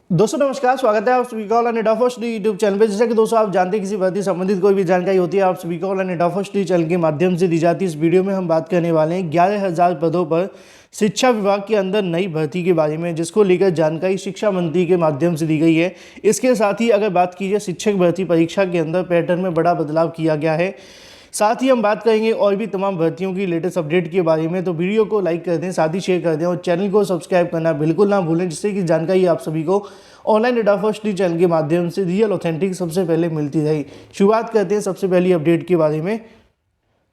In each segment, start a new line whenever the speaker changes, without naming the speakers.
दोस्तों नमस्कार, स्वागत है आप सभी का ऑनलाइन फर्स्ट यूट्यूब चैनल पे। जैसा कि दोस्तों आप जानते हैं किसी भर्ती संबंधित कोई भी जानकारी होती है आप सभी को ऑनलाइन फर्स्ट चैनल के माध्यम से दी जाती है। इस वीडियो में हम बात करने वाले हैं 11,000 पदों पर शिक्षा विभाग के अंदर नई भर्ती के बारे में, जिसको लेकर जानकारी शिक्षा मंत्री के माध्यम से दी गई है। इसके साथ ही अगर बात की जाए शिक्षक भर्ती परीक्षा के अंदर पैटर्न में बड़ा बदलाव किया गया है। साथ ही हम बात करेंगे और भी तमाम भर्तियों की लेटेस्ट अपडेट के बारे में। तो वीडियो को लाइक कर दें, साथ ही शेयर कर दें और चैनल को सब्सक्राइब करना बिल्कुल ना भूलें, जिससे कि जानकारी आप सभी को ऑनलाइन डेटा फर्स्ट चैनल के माध्यम से रियल ऑथेंटिक सबसे पहले मिलती रही। शुरुआत करते हैं सबसे पहली अपडेट के बारे में।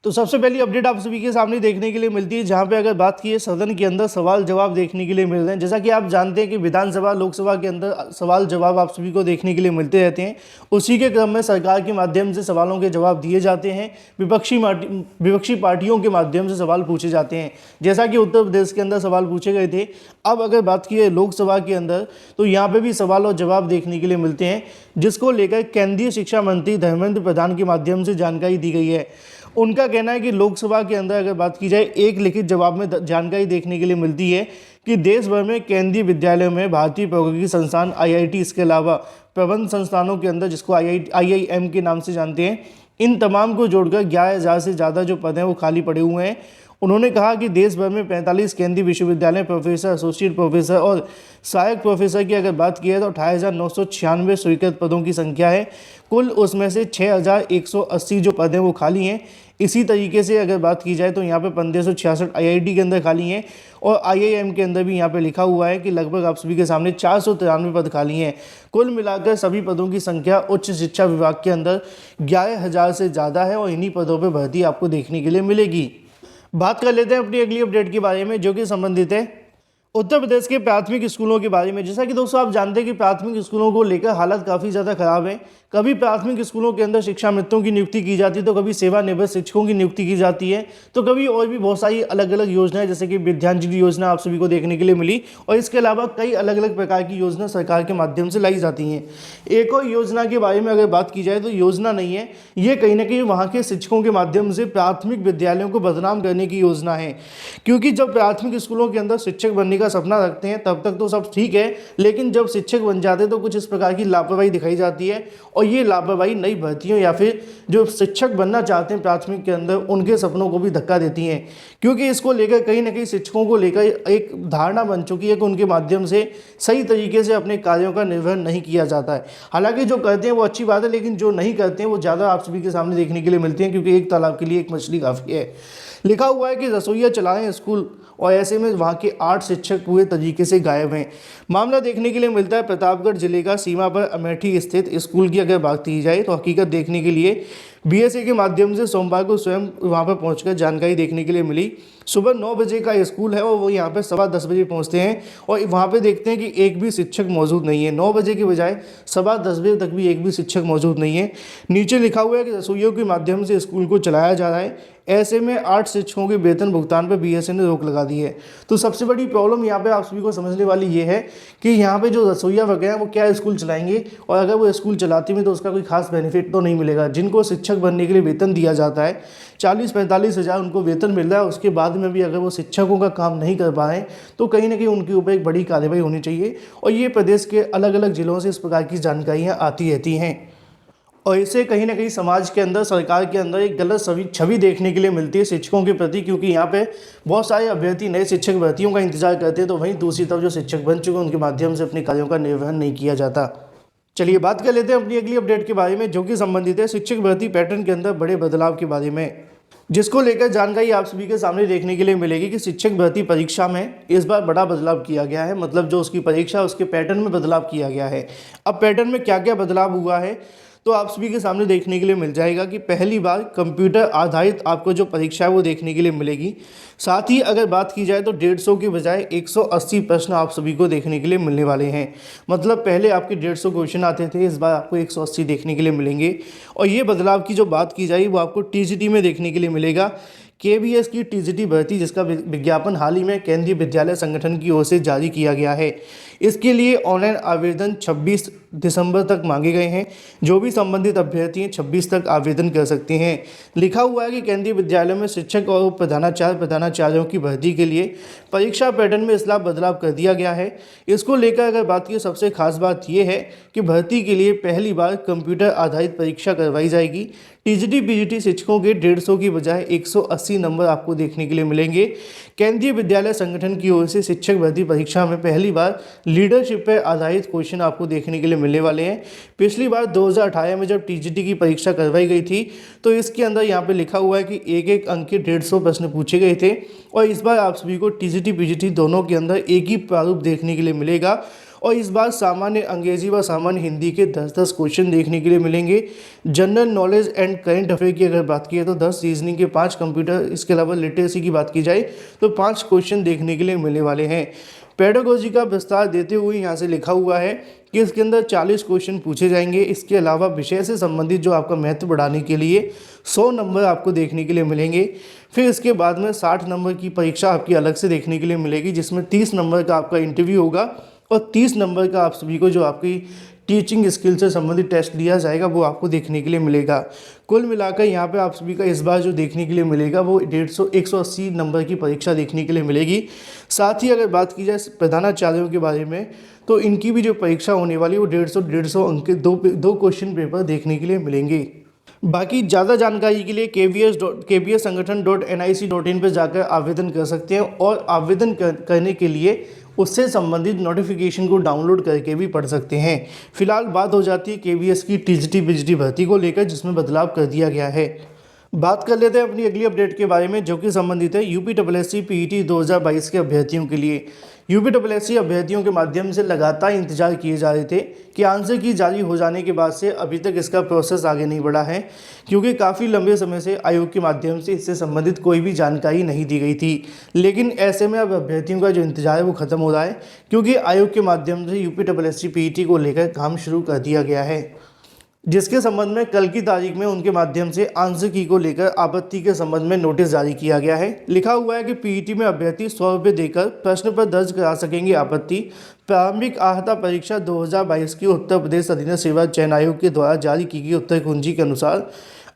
तो सबसे पहली अपडेट आप सभी के सामने देखने के लिए मिलती है, जहां पे अगर बात की है सदन के अंदर सवाल जवाब देखने के लिए मिल रहे हैं। जैसा कि आप जानते हैं कि विधानसभा लोकसभा के अंदर सवाल जवाब आप सभी को देखने के लिए मिलते रहते हैं। उसी के क्रम में सरकार के माध्यम से सवालों के जवाब दिए जाते हैं, विपक्षी पार्टियों के माध्यम से सवाल पूछे जाते हैं। जैसा कि उत्तर प्रदेश के अंदर सवाल पूछे गए थे। अब अगर बात की है लोकसभा के अंदर, तो यहाँ पे भी सवाल और जवाब देखने के लिए मिलते हैं, जिसको लेकर केंद्रीय शिक्षा मंत्री धर्मेंद्र प्रधान के माध्यम से जानकारी दी गई है। उनका कहना है कि लोकसभा के अंदर अगर बात की जाए एक लिखित जवाब में जानकारी देखने के लिए मिलती है कि देश भर में केंद्रीय विद्यालयों में भारतीय प्रौद्योगिकी संस्थान IIT, इसके अलावा प्रबंध संस्थानों के अंदर जिसको IIM के नाम से जानते हैं, इन तमाम को जोड़कर 11,000 से ज़्यादा जो पद हैं वो खाली पड़े हुए हैं। उन्होंने कहा कि देश भर में 45 केंद्रीय विश्वविद्यालय प्रोफेसर, एसोसिएट प्रोफेसर और सहायक प्रोफेसर की अगर बात की है तो 28,996 स्वीकृत पदों की संख्या है। कुल उसमें से 6,180 जो पद हैं वो खाली हैं। इसी तरीके से अगर बात की जाए तो यहाँ पे 1566 IIT के अंदर खाली हैं और IIM के अंदर भी यहाँ पे लिखा हुआ है कि लगभग आप सभी के सामने 493 पद खाली हैं। कुल मिलाकर सभी पदों की संख्या उच्च शिक्षा विभाग के अंदर 11,000 से ज़्यादा है और इन्हीं पदों पर भर्ती आपको देखने के लिए मिलेगी। बात कर लेते हैं अपनी अगली अपडेट के बारे में, जो कि संबंधित है उत्तर प्रदेश के प्राथमिक स्कूलों के बारे में। जैसा कि दोस्तों आप जानते हैं कि प्राथमिक स्कूलों को लेकर हालत काफ़ी ज़्यादा खराब है। कभी प्राथमिक स्कूलों के अंदर शिक्षा मित्रों की नियुक्ति की जाती है, तो कभी सेवानिवृत्त शिक्षकों की नियुक्ति की जाती है, तो कभी और भी बहुत सारी अलग अलग योजनाएं, जैसे कि विद्यांजलि योजना आप सभी को देखने के लिए मिली। और इसके अलावा कई अलग अलग प्रकार की योजना सरकार के माध्यम से लाई जाती हैं। एक और योजना के बारे में अगर बात की जाए तो योजना नहीं है, ये कहीं ना कहीं वहाँ के शिक्षकों के माध्यम से प्राथमिक विद्यालयों को बदनाम करने की योजना है। क्योंकि जब प्राथमिक स्कूलों के अंदर शिक्षक बनने का सपना रखते हैं तब तक तो सब ठीक है, लेकिन जब शिक्षक बन जाते हैं तो कुछ इस प्रकार की लापरवाही दिखाई जाती है। और ये लापरवाही नई भर्तियों या फिर जो शिक्षक बनना चाहते हैं प्राथमिक के अंदर, उनके सपनों को भी धक्का देती हैं। क्योंकि इसको लेकर कहीं ना कहीं शिक्षकों को लेकर एक धारणा बन चुकी है कि उनके माध्यम से सही तरीके से अपने कार्यों का निर्वहन नहीं किया जाता है। हालांकि जो करते हैं वो अच्छी बात है, लेकिन जो नहीं करते हैं वो ज़्यादा आप सभी के सामने देखने के लिए मिलते हैं, क्योंकि एक तालाब के लिए एक मछली काफ़ी है। लिखा हुआ है कि रसोइया चलाएं स्कूल, और ऐसे में वहाँ के 8 शिक्षक पूरे तरीके से गायब हैं। मामला देखने के लिए मिलता है प्रतापगढ़ जिले का सीमा पर अमेठी स्थित स्कूल की अगर बात की जाए तो हकीकत देखने के लिए BSA के माध्यम से सोमवार को स्वयं वहाँ पर पहुँचकर जानकारी देखने के लिए मिली। सुबह 9 बजे का स्कूल है और वो यहाँ पे 10:15 बजे पहुँचते हैं और वहाँ पे देखते हैं कि एक भी शिक्षक मौजूद नहीं है। 9 बजे के बजाय 10:15 बजे तक भी एक भी शिक्षक मौजूद नहीं है। नीचे लिखा हुआ है कि रसोइयों के माध्यम से स्कूल को चलाया जा रहा है। ऐसे में 8 शिक्षकों के वेतन भुगतान पर BSA ने रोक लगा दी है। तो सबसे बड़ी प्रॉब्लम यहाँ पे आप सभी को समझने वाली ये है कि यहाँ पे जो रसोइया वगैरह हैं वो क्या स्कूल चलाएंगे, और अगर वो स्कूल चलाते हैं तो उसका कोई खास बेनिफिट तो नहीं मिलेगा। जिनको शिक्षक बनने के लिए वेतन दिया जाता है 40-45 हज़ार उनको वेतन मिल रहा है, उसके बाद में भी अगर वो शिक्षकों का काम नहीं कर पाए तो कहीं ना कहीं उनके ऊपर एक बड़ी कार्रवाई होनी चाहिए। और ये प्रदेश के अलग अलग जिलों से इस प्रकार की जानकारियाँ आती रहती हैं, और इससे कहीं ना कहीं समाज के अंदर, सरकार के अंदर एक गलत छवि देखने के लिए मिलती है शिक्षकों के प्रति। क्योंकि यहाँ पे बहुत सारे अभ्यर्थी नए शिक्षक भर्तियों का इंतजार करते हैं, तो वहीं दूसरी तरफ जो शिक्षक बन चुके हैं उनके माध्यम से अपने कार्यों का निर्वहन नहीं किया जाता। चलिए बात कर लेते हैं अपनी अगली अपडेट के बारे में, जो कि संबंधित है शिक्षक भर्ती पैटर्न के अंदर बड़े बदलाव के बारे में, जिसको लेकर जानकारी आप सभी के सामने देखने के लिए मिलेगी कि शिक्षक भर्ती परीक्षा में इस बार बड़ा बदलाव किया गया है। मतलब जो उसकी परीक्षा उसके पैटर्न में बदलाव किया गया है। अब पैटर्न में क्या क्या बदलाव हुआ है तो आप सभी के सामने देखने के लिए मिल जाएगा कि पहली बार कंप्यूटर आधारित आपको जो परीक्षा है वो देखने के लिए मिलेगी। साथ ही अगर बात की जाए तो 150 की बजाय 180 प्रश्न आप सभी को देखने के लिए मिलने वाले हैं। मतलब पहले आपके 150 क्वेश्चन आते थे, इस बार आपको 180 देखने के लिए मिलेंगे। और ये बदलाव की जो बात की जाए वो आपको TGT में देखने के लिए मिलेगा केवीएस की टीजीटी भर्ती, जिसका विज्ञापन हाल ही में केंद्रीय विद्यालय संगठन की ओर से जारी किया गया है। इसके लिए ऑनलाइन आवेदन 26 दिसंबर तक मांगे गए हैं। जो भी संबंधित अभ्यर्थी हैं 26 तक आवेदन कर सकते हैं। लिखा हुआ है कि केंद्रीय विद्यालयों में शिक्षक और प्रधानाचार्यों की भर्ती के लिए परीक्षा पैटर्न में इसलिए बदलाव कर दिया गया है। इसको लेकर अगर बात की, सबसे खास बात यह है कि भर्ती के लिए पहली बार कंप्यूटर आधारित परीक्षा करवाई जाएगी। टीजीटी पीजीटी शिक्षकों के 150 की बजाय 180 नंबर आपको देखने के लिए मिलेंगे। केंद्रीय विद्यालय संगठन की ओर से शिक्षक भर्ती परीक्षा में पहली बार लीडरशिप पर आधारित क्वेश्चन आपको देखने के लिए मिलने वाले हैं। पिछली बार 2018 में जब टीजीटी की परीक्षा करवाई गई थी तो इसके अंदर यहाँ पे लिखा हुआ है कि एक एक अंक के 150 प्रश्न पूछे गए थे, और इस बार आप सभी को टीजीटी पीजीटी दोनों के अंदर एक ही प्रारूप देखने के लिए मिलेगा। और इस बार सामान्य अंग्रेजी व सामान्य हिंदी के 10-10 क्वेश्चन देखने के लिए मिलेंगे। General knowledge and current affair की अगर बात की तो 10, रीजनिंग के 5, कंप्यूटर, इसके अलावा लिटरेसी की बात की जाए तो 5 क्वेश्चन देखने के लिए मिलने वाले हैं। पेडागोजी का विस्तार देते हुए यहाँ से लिखा हुआ है कि इसके अंदर 40 क्वेश्चन पूछे जाएंगे। इसके अलावा विषय से संबंधित जो आपका महत्व बढ़ाने के लिए 100 नंबर आपको देखने के लिए मिलेंगे। फिर इसके बाद में 60 नंबर की परीक्षा आपकी अलग से देखने के लिए मिलेगी, जिसमें 30 नंबर का आपका इंटरव्यू होगा और 30 नंबर का आप सभी को जो आपकी टीचिंग स्किल से संबंधित टेस्ट दिया जाएगा वो आपको देखने के लिए मिलेगा। कुल मिलाकर यहाँ पे आप सभी का इस बार जो देखने के लिए मिलेगा वो 180 नंबर की परीक्षा देखने के लिए मिलेगी। साथ ही अगर बात की जाए प्रधानाचार्यों के बारे में तो इनकी भी जो परीक्षा होने वाली है वो 150 अंक के दो क्वेश्चन पेपर देखने के लिए मिलेंगे। बाकी ज़्यादा जानकारी के लिए kvs.sangathan.nic.in पर जाकर आवेदन कर सकते हैं, और आवेदन करने के लिए उससे संबंधित नोटिफिकेशन को डाउनलोड करके भी पढ़ सकते हैं। फिलहाल बात हो जाती है केवीएस की टीजीटी पीजीटी भर्ती को लेकर, जिसमें बदलाव कर दिया गया है। बात कर लेते हैं अपनी अगली अपडेट के बारे में, जो कि संबंधित है यूपीएससी पीईटी 2022 के अभ्यर्थियों के लिए। यूपीएससी अभ्यर्थियों के माध्यम से लगातार इंतजार किए जा रहे थे कि आंसर की जारी हो जाने के बाद से अभी तक इसका प्रोसेस आगे नहीं बढ़ा है, क्योंकि काफ़ी लंबे समय से आयोग के माध्यम से इससे संबंधित कोई भी जानकारी नहीं दी गई थी। लेकिन ऐसे में अब अभ्यर्थियों का जो इंतजार है वो ख़त्म हो रहा है, क्योंकि आयोग के माध्यम से यूपीएससी पीईटी को लेकर काम शुरू कर दिया गया है, जिसके संबंध में कल की तारीख में उनके माध्यम से आंसर की को लेकर आपत्ति के संबंध में नोटिस जारी किया गया है। लिखा हुआ है कि पीईटी में अभ्यर्थी 100 रुपये देकर प्रश्न पर दर्ज करा सकेंगे आपत्ति। प्रारंभिक अर्हता परीक्षा 2022 की उत्तर प्रदेश अधीनस्थ सेवा चयन आयोग के द्वारा जारी की गई उत्तर कुंजी के अनुसार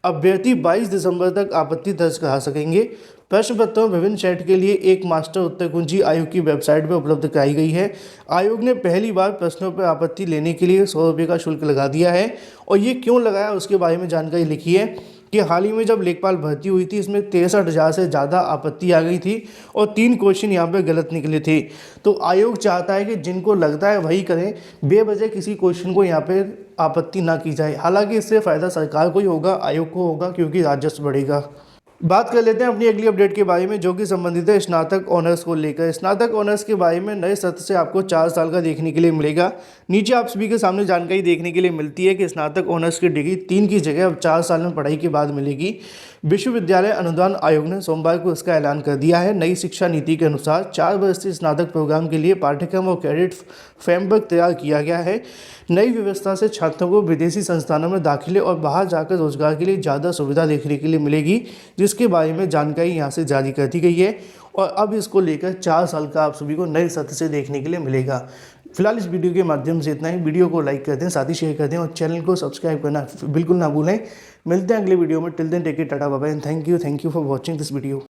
अभ्यर्थी 22 दिसंबर तक आपत्ति दर्ज करा सकेंगे। प्रश्न पत्रों विभिन्न सेट के लिए एक मास्टर उत्तर कुंजी आयोग की वेबसाइट पर उपलब्ध कराई गई है। आयोग ने पहली बार प्रश्नों पर आपत्ति लेने के लिए 100 रुपये का शुल्क लगा दिया है, और ये क्यों लगाया उसके बारे में जानकारी लिखी है कि हाल ही में जब लेखपाल भर्ती हुई थी इसमें 63,000 से ज़्यादा आपत्ति आ गई थी और 3 क्वेश्चन यहाँ पे गलत निकले थे। तो आयोग चाहता है कि जिनको लगता है वही करें, बेवजह किसी क्वेश्चन को यहाँ पे आपत्ति ना की जाए। हालांकि इससे फ़ायदा सरकार को ही होगा, आयोग को होगा, क्योंकि राजस्व बढ़ेगा। बात कर लेते हैं अपनी अगली अपडेट के बारे में, जो कि संबंधित है स्नातक ऑनर्स को लेकर। स्नातक ऑनर्स के बारे में नए सत्र से आपको 4 साल का देखने के लिए मिलेगा। नीचे आप सभी के सामने जानकारी देखने के लिए मिलती है कि स्नातक ऑनर्स की डिग्री 3 की जगह अब 4 साल में पढ़ाई के बाद मिलेगी। विश्वविद्यालय अनुदान आयोग ने सोमवार को इसका ऐलान कर दिया है। नई शिक्षा नीति के अनुसार 4 वर्षीय स्नातक प्रोग्राम के लिए पाठ्यक्रम और क्रेडिट फ्रेमवर्क तैयार किया गया है। नई व्यवस्था से छात्रों को विदेशी संस्थानों में दाखिले और बाहर जाकर रोजगार के लिए ज़्यादा सुविधा देखने के लिए मिलेगी, जिसके बारे में जानकारी यहाँ से जारी कर दी गई है। और अब इसको लेकर 4 साल का आप सभी को नए सत्र से देखने के लिए मिलेगा। फिलहाल इस वीडियो के माध्यम से इतना ही। वीडियो को लाइक कर दें, साथ ही शेयर कर दें, और चैनल को सब्सक्राइब करना बिल्कुल ना भूलें। मिलते हैं अगले वीडियो में। Till then take care, tata bye bye and thank you for watching this video.